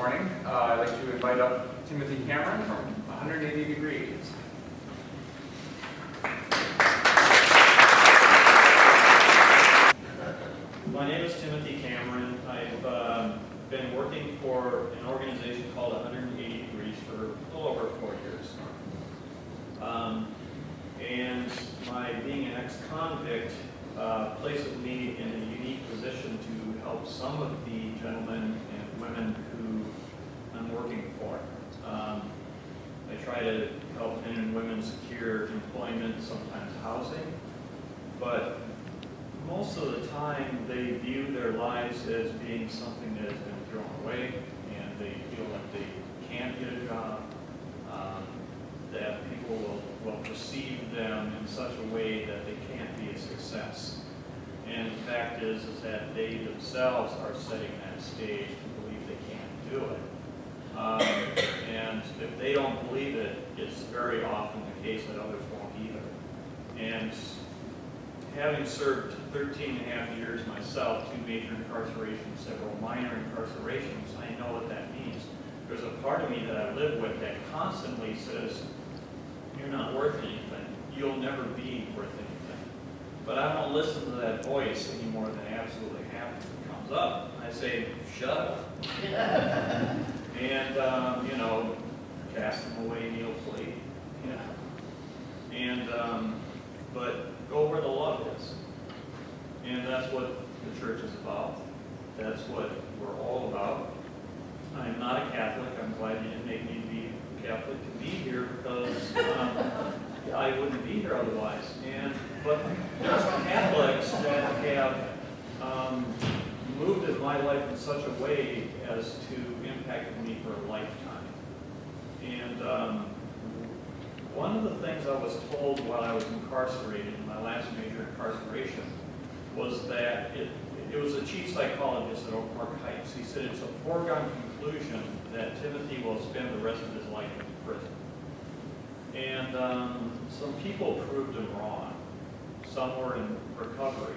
morning. I'd like to invite up Timothy Cameron from 180 Degrees. My name is Timothy Cameron. I've been working for an organization called 180 Degrees for a little over 4 years. And my being an ex-convict places me in a unique position to help some of the gentlemen and women who I'm working for. I try to help men and women secure employment, sometimes housing, but most of the time they view their lives as being something that has been thrown away, and they feel like they can't get a job, that people will perceive them in such a way that they can't be a success. And the fact is that they themselves are setting that stage to believe they can't do it. And if they don't believe it, it's very often the case that others won't either. And having served 13 and a half years myself, 2 major incarcerations, several minor incarcerations, I know what that means. There's a part of me that I live with that constantly says, you're not worth anything. You'll never be worth anything. But I don't listen to that voice any more than absolutely have to. It comes up. I say, shut up. And, cast them away, kneel, flee. And, but go where the love is. And that's what the church is about. That's what we're all about. I'm not a Catholic. I'm glad you didn't make me be a Catholic to be here, because I wouldn't be here otherwise. But there's Catholics that have moved in my life in such a way as to impact me for a lifetime. And one of the things I was told while I was incarcerated, in my last major incarceration, was that it was a chief psychologist at Oak Park Heights. He said it's a foregone conclusion that Timothy will spend the rest of his life in prison. And some people proved him wrong. Some were in recovery.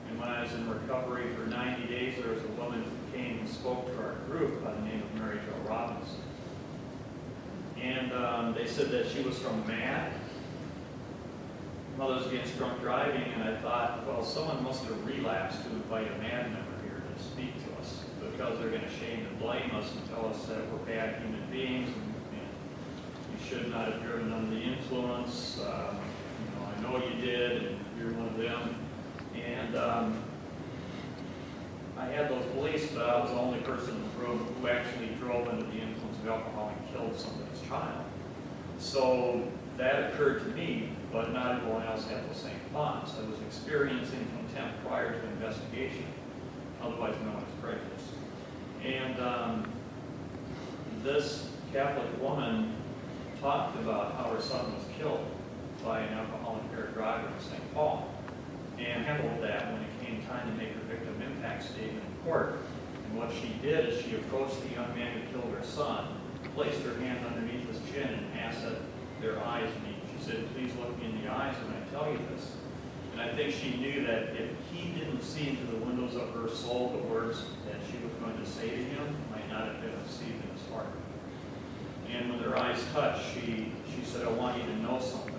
And when I was in recovery for 90 days, there was a woman who came and spoke to our group by the name of Mary Jo Robinson. And they said that she was from MAD, Mothers Against Drunk Driving, and I thought, well, someone must have relapsed to invite a MAD member here to speak to us, because they're going to shame and blame us and tell us that we're bad human beings and we should not have driven under the influence. I know you did, and you're one of them. And I had those beliefs, but I was the only person in the room who actually drove under the influence of alcohol and killed somebody's child. So that occurred to me, but not everyone else had those same thoughts. I was experiencing contempt prior to investigation, otherwise known as prejudice. And this Catholic woman talked about how her son was killed by an alcoholic impaired driver in St. Paul, and handled that when it came time to make her victim impact statement in court. And what she did is she approached the young man who killed her son, placed her hand underneath his chin, and asked that their eyes meet. She said, please look me in the eyes when I tell you this. And I think she knew that if he didn't see into the windows of her soul the words that she was going to say to him, might not have been received in his heart. And when their eyes touched, she said, I want you to know something.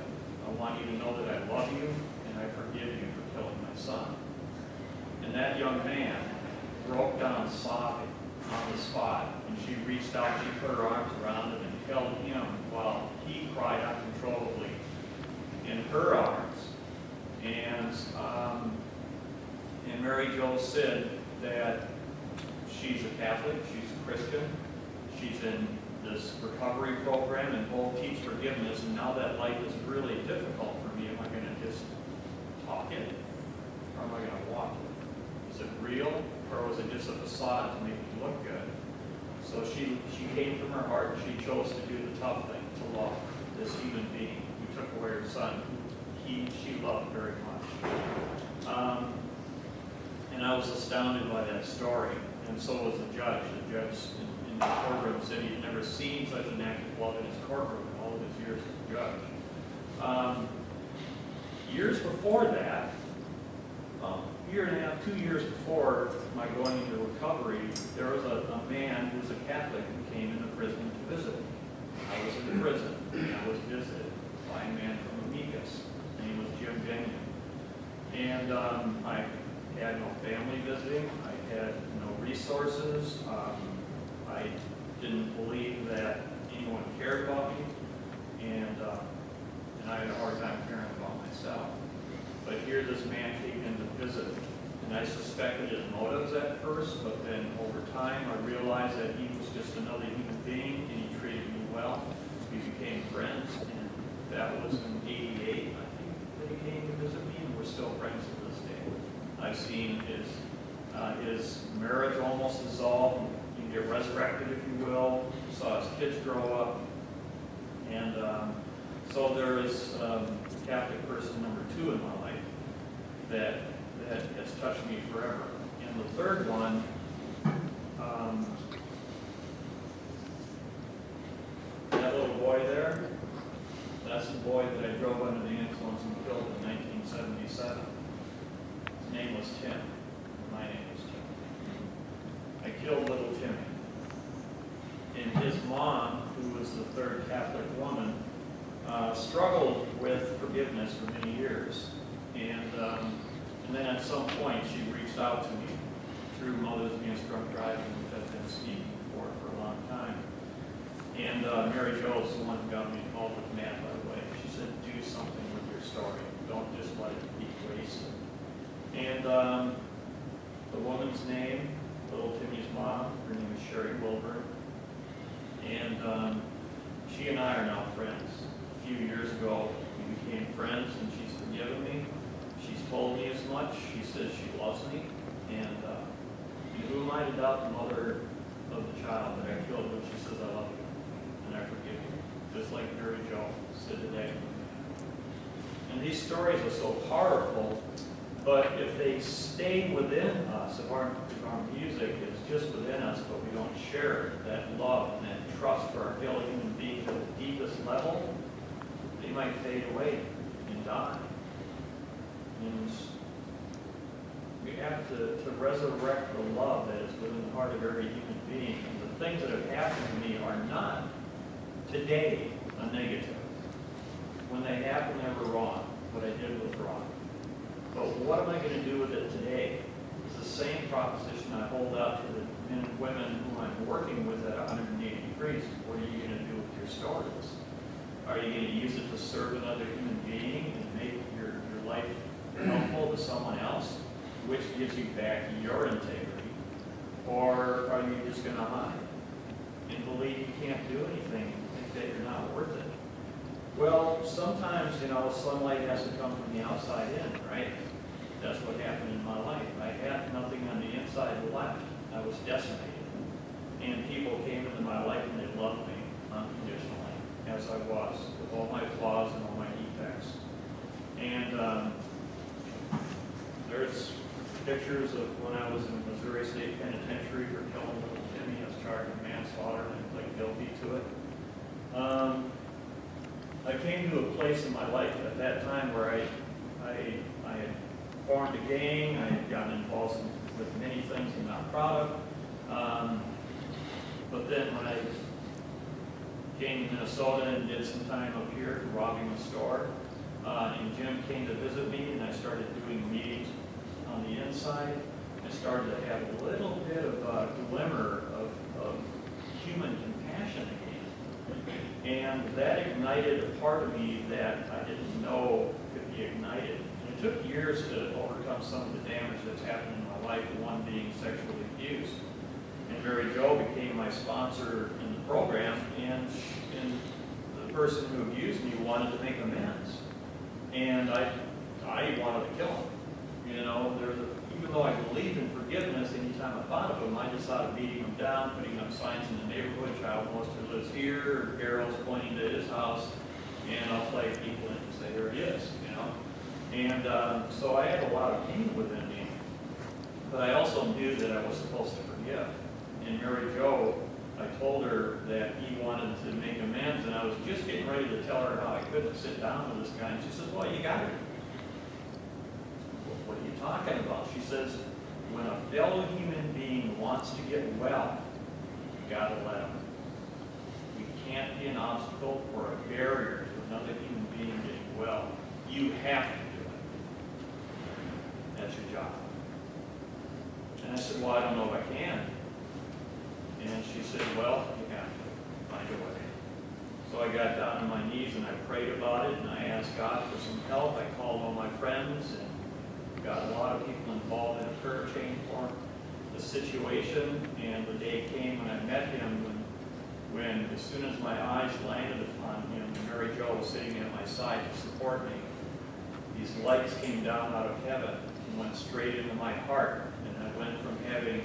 I want you to know that I love you, and I forgive you for killing my son. And that young man broke down sobbing on the spot, and she reached out, she put her arms around him and held him while he cried uncontrollably in her arms. And Mary Jo said that she's a Catholic, she's a Christian, she's in this recovery program, and both teach forgiveness, and now that life is really difficult for me. Am I going to just talk it, or am I going to walk it? Is it real, or was it just a facade to make me look good? So she came from her heart, and she chose to do the tough thing, to love this human being who took away her son, who she loved very much. And I was astounded by that story, and so was the judge. The judge in the courtroom said he'd never seen such an act of love in his courtroom in all of his years as a judge. Years before that, year and a half, 2 years before my going into recovery, there was a man who was a Catholic who came into prison to visit me. I was in prison, and I was visited by a man from Amicus. His name was Jim Benyon. And I had no family visiting. I had no resources. I didn't believe that anyone cared about me. And I had a hard time caring about myself. But here this man came in to visit, and I suspected his motives at first, but then over time I realized that he was just another human being, and he treated me well. We became friends, and that was in '88, I think, that he came to visit me, and we're still friends to this day. I've seen his marriage almost dissolve, and get resurrected, if you will. Saw his kids grow up, and so there is Catholic person number 2 in my life that has touched me forever. And the third one, that little boy there, that's the boy that I drove under the influence and killed in 1977. His name was Tim. My name was Tim. I killed little Timmy. And his mom, who was the third Catholic woman, struggled with forgiveness for many years. And then at some point she reached out to me through Mothers Against Drunk Driving, which I've been speaking for a long time. And Mary Jo's the one who got me involved with Matt, by the way. She said, do something with your story. Don't just let it be wasted. And the woman's name, little Timmy's mom, her name is Sherry Wilbur. And she and I are now friends. A few years ago, we became friends, and she's forgiven me. She's told me as much. She says she loves me. And who am I to doubt the mother of the child that I killed when she says I love you and I forgive you? Just like Mary Jo said today. And these stories are so powerful, but if they stay within us, if our music is just within us, but we don't share that love and that trust for our fellow human beings at the deepest level, they might fade away and die. And we have to resurrect the love that is within the heart of every human being. And the things that have happened to me are not today a negative. When they happened, they were wrong. What I did was wrong. But what am I going to do with it today? It's the same proposition I hold out to the men and women who I'm working with at 180 degrees. What are you going to do with your stories? Are you going to use it to serve another human being and make your life helpful to someone else, which gives you back your integrity? Or are you just going to hide and believe you can't do anything and think that you're not worth it? Well, sometimes, sunlight has to come from the outside in, right? That's what happened in my life. I had nothing on the inside left. I was decimated. And people came into my life and they loved me unconditionally, as I was, with all my flaws and all my defects. And there's pictures of when I was in Missouri State Penitentiary for killing little Timmy. I was charged with manslaughter and I pled guilty to it. I came to a place in my life at that time where I had formed a gang. I had gotten involved with many things I'm not proud of. But then when I came to Minnesota and did some time up here robbing a store, and Jim came to visit me, and I started doing meetings on the inside. I started to have a little bit of a glimmer of human compassion again. And that ignited a part of me that I didn't know could be ignited. And it took years to overcome some of the damage that's happened in my life, one being sexually abused. And Mary Jo became my sponsor in the program, and the person who abused me wanted to make amends. And I wanted to kill him. Even though I believed in forgiveness, anytime I thought of him, I just thought of beating him down, putting up signs in the neighborhood, child molester lives here, or arrows pointing to his house, and I'll play people in and say, there he is, And so I had a lot of pain within me, but I also knew that I was supposed to forgive. And Mary Jo, I told her that he wanted to make amends, and I was just getting ready to tell her how I couldn't sit down with this guy, and she says, well, you got it. Well, what are you talking about? She says, when a fellow human being wants to get well, you gotta let him. You can't be an obstacle or a barrier to another human being getting well. You have to do it. That's your job. And I said, well, I don't know if I can. And she said, well, you have to find a way. So I got down on my knees and I prayed about it and I asked God for some help. I called all my friends and got a lot of people involved in a prayer chain for the situation. And the day came when I met him when as soon as my eyes landed upon him, Mary Jo was sitting at my side to support me. These lights came down out of heaven and went straight into my heart. And I went from having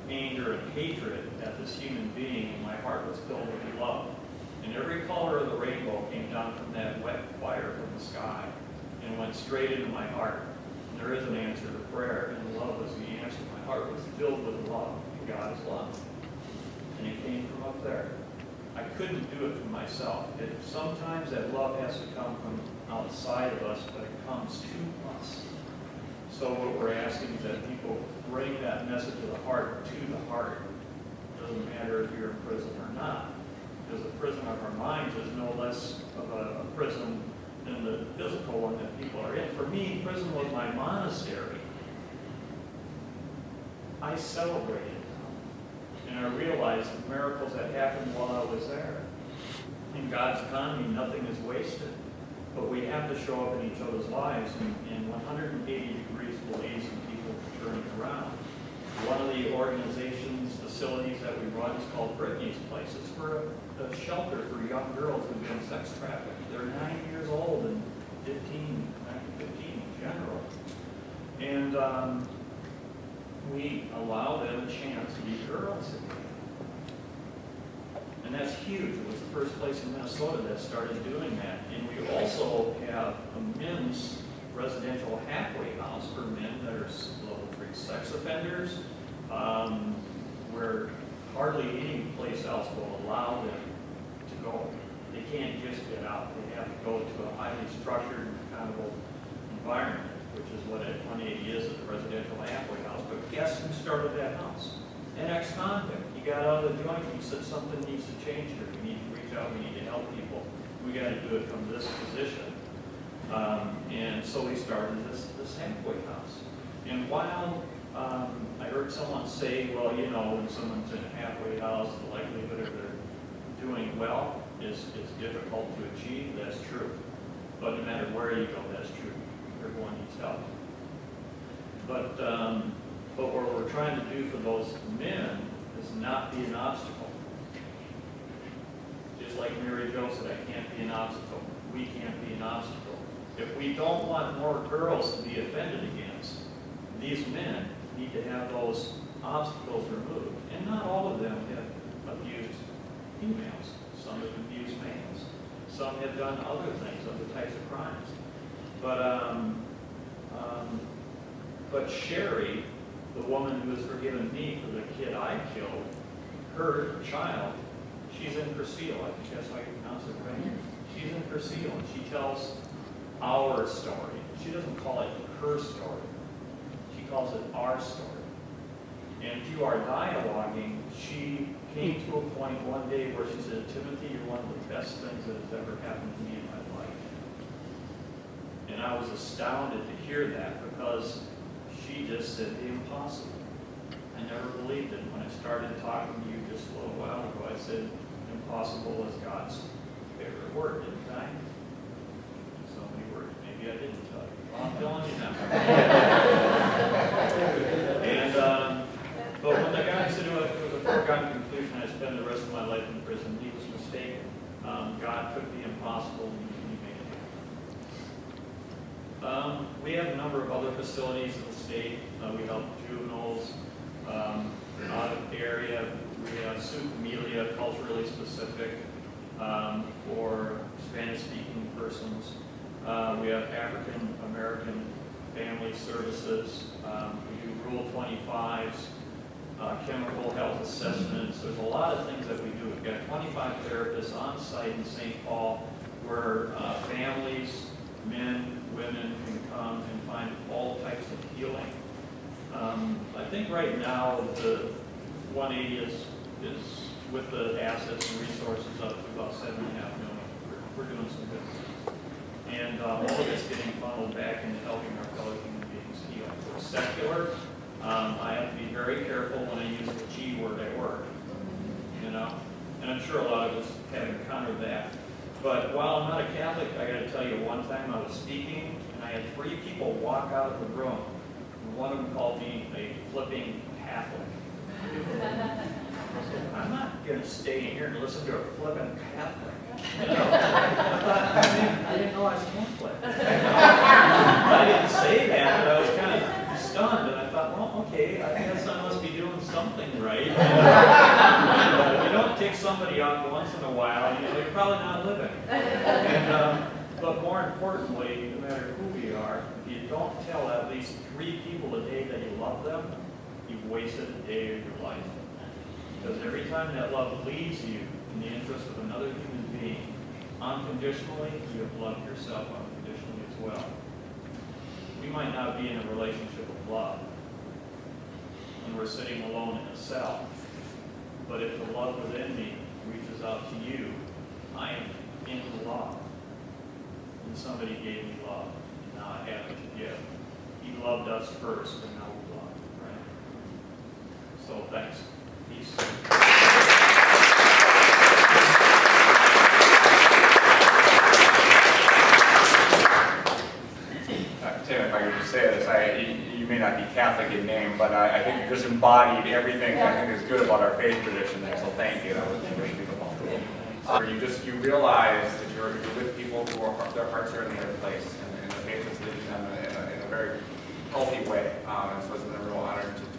anger and hatred at this human being, and my heart was filled with love. And every color of the rainbow came down from that wet fire from the sky and went straight into my heart. And there is an answer to prayer, and love was the answer. My heart was filled with love, and God is love. And it came from up there. I couldn't do it for myself. Sometimes that love has to come from outside of us, but it comes to us. So what we're asking is that people bring that message of the heart to the heart. It doesn't matter if you're in prison or not. Because the prison of our minds is no less of a prison than the physical one that people are in. For me, prison was my monastery. I celebrated them. And I realized the miracles that happened while I was there. In God's economy, nothing is wasted. But we have to show up in each other's lives, and 180 degrees will ease people turning around. One of the organization's facilities that we run is called Brittany's Place. It's for a shelter for young girls who've been sex trafficked. They're 9 years old and 15 in general. And we allow them a chance to be girls again. And that's huge. It was the first place in Minnesota that started doing that. And we also have a men's residential halfway house for men that are level 3 sex offenders, where hardly any place else will allow them to go. They can't just get out. They have to go to a highly structured and accountable environment, which is what Ed 180 is at the residential halfway house. But guess who started that house? An ex-convict. He got out of the joint. He said something needs to change here. We need to reach out. We need to help people. We got to do it from this position. And so we started this halfway house. And while I heard someone say, well, you know, when someone's in a halfway house, the likelihood of their doing well is difficult to achieve. That's true. But no matter where you go, that's true. Everyone needs help. But what we're trying to do for those men is not be an obstacle. Just like Mary Jo said, I can't be an obstacle. We can't be an obstacle. If we don't want more girls to be offended against, these men need to have those obstacles removed. And not all of them have abused females. Some have abused males. Some have done other things, other types of crimes. But Sherry, the woman who has forgiven me for the kid I killed, her child, she's in Cursillo. I think that's how you pronounce it, right? She's in Cursillo, and she tells our story. She doesn't call it her story. She calls it our story. And through our dialoguing, she came to a point one day where she said, Timothy, you're one of the best things that has ever happened to me in my life. And I was astounded to hear that, because she just said the impossible. I never believed it. When I started talking to you just a little while ago, I said impossible is God's favorite word, didn't I? So many words. Maybe I didn't tell you. Well, I'm telling you now. And but when the guy said it was a foregone conclusion, I spend the rest of my life in prison, he was mistaken. God took the impossible and he made it happen. We have a number of other facilities in the state. We help juveniles out of the area. We have Su Familia, culturally specific, for Spanish-speaking persons. We have African American Family Services. We do Rule 25s, chemical health assessments. There's a lot of things that we do. We've got 25 therapists on site in St. Paul where families, men, women can come and find all types of healing. I think right now the 180 is with the assets and resources up to about $7.5 million. We're doing some good things. And all of it's getting funneled back into helping our fellow human beings heal. We're secular. I have to be very careful when I use the G word at work, you know? And I'm sure a lot of us have encountered that. But while I'm not a Catholic, I got to tell you, one time I was speaking, and I had 3 people walk out of the room. And one of them called me a flipping Catholic. I'm not going to stay in here and listen to a flipping Catholic. You know? I didn't know I was Catholic. I didn't say that, but I was kind of stunned, and I thought, well, okay, I guess I must be doing something right. And, if you don't take somebody on once in a while, you know, you're probably not living. And, but more importantly, no matter who we are, if you don't tell at least 3 people a day that you love them, you've wasted a day of your life. Because every time that love leaves you in the interest of another human being, unconditionally, you have loved yourself unconditionally as well. We might not be in a relationship of love when we're sitting alone in a cell. But if the love within me reaches out to you, I am in the love. And somebody gave me love, and now I have it to give. He loved us first, and now we love, right? So thanks. Peace. Tim, if I could just say this, you may not be Catholic in name, but I think you just embodied everything I think is good about our faith tradition there, so thank you. That was you realize that you're with people who are, their hearts are in the right place, and the faith is leading them in a very healthy way. And so it's been a real honor to